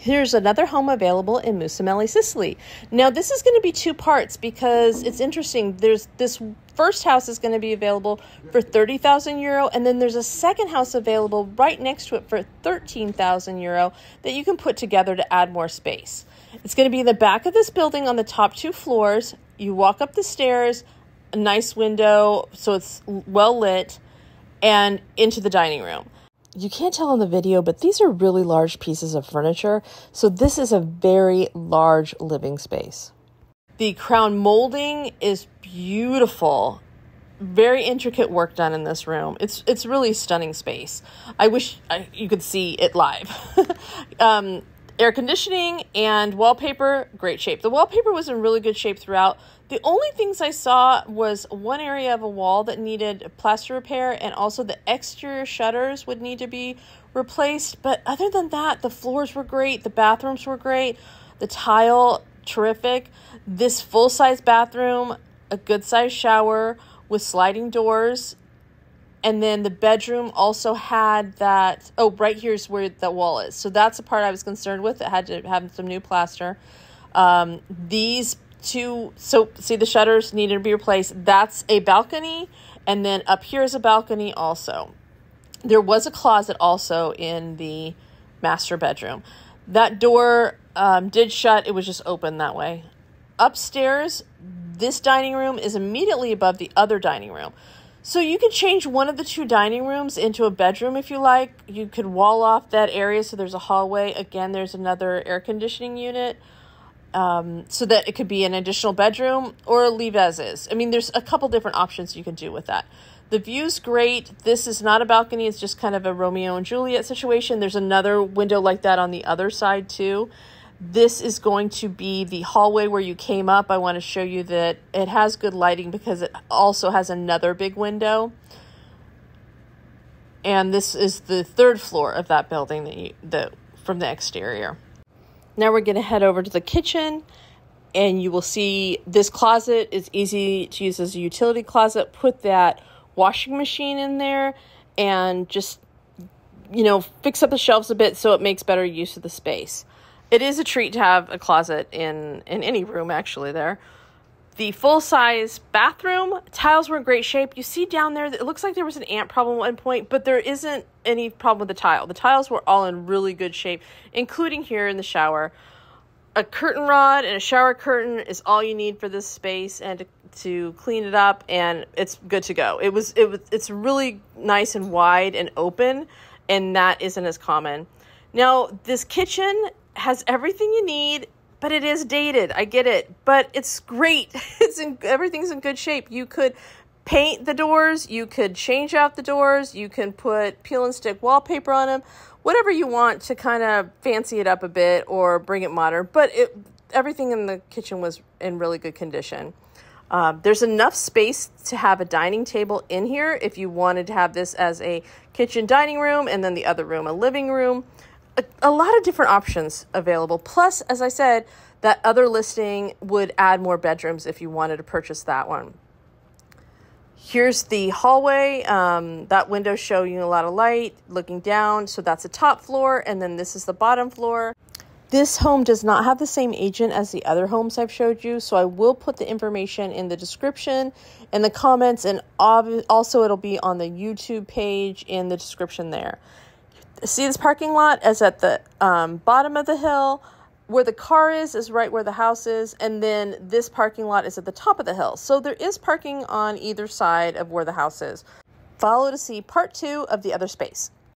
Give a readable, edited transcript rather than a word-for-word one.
Here's another home available in Sicily, Sicily. Now, this is going to be two parts because it's interesting. There's this first house is going to be available for 30,000 euro, and then there's a second house available right next to it for 13,000 euro that you can put together to add more space. It's going to be in the back of this building on the top two floors. You walk up the stairs, a nice window, so it's well lit, and into the dining room. You can't tell in the video, but these are really large pieces of furniture, so this is a very large living space. The crown molding is beautiful. Very intricate work done in this room. It's really stunning space. I wish you could see it live. Air conditioning and wallpaper, great shape. The wallpaper was in really good shape throughout. The only things I saw was one area of a wall that needed plaster repair, and also the exterior shutters would need to be replaced. But other than that, the floors were great. The bathrooms were great. The tile, terrific. This full-size bathroom, a good-sized shower with sliding doors. And then the bedroom also had that, oh, right here's where the wall is. So that's the part I was concerned with. It had to have some new plaster. These two, so see the shutters needed to be replaced. That's a balcony. And then up here is a balcony also. There was a closet also in the master bedroom. That door did shut. It was just open that way. Upstairs, this dining room is immediately above the other dining room. So you could change one of the two dining rooms into a bedroom if you like. You could wall off that area so there's a hallway. Again, there's another air conditioning unit so that it could be an additional bedroom, or leave as is. I mean, there's a couple different options you can do with that. The view's great. This is not a balcony. It's just kind of a Romeo and Juliet situation. There's another window like that on the other side too. This is going to be the hallway where you came up. I want to show you that it has good lighting because it also has another big window. And this is the third floor of that building from the exterior. Now we're going to head over to the kitchen, and you will see this closet is easy to use as a utility closet. Put that washing machine in there and just, fix up the shelves a bit so it makes better use of the space. It is a treat to have a closet in any room, actually, there. The full-size bathroom, tiles were in great shape. You see down there, it looks like there was an ant problem at one point, but there isn't any problem with the tile. The tiles were all in really good shape, including here in the shower. A curtain rod and a shower curtain is all you need for this space, and to clean it up, and it's good to go. It's really nice and wide and open, and that isn't as common. Now, this kitchen has everything you need, but it is dated. I get it, but it's great. Everything's in good shape. You could paint the doors. You could change out the doors. You can put peel and stick wallpaper on them, whatever you want to kind of fancy it up a bit or bring it modern. But everything in the kitchen was in really good condition. There's enough space to have a dining table in here if you wanted to have this as a kitchen dining room, and then the other room a living room. A lot of different options available. Plus, as I said, that other listing would add more bedrooms if you wanted to purchase that one. Here's the hallway. That window showing you a lot of light looking down. So that's the top floor, and then this is the bottom floor. This home does not have the same agent as the other homes I've showed you, so I will put the information in the description, in the comments, and also it'll be on the YouTube page in the description there. See this parking lot is at the bottom of the hill. Where the car is right where the house is, and then this parking lot is at the top of the hill. So there is parking on either side of where the house is. Follow to see part 2 of the other space.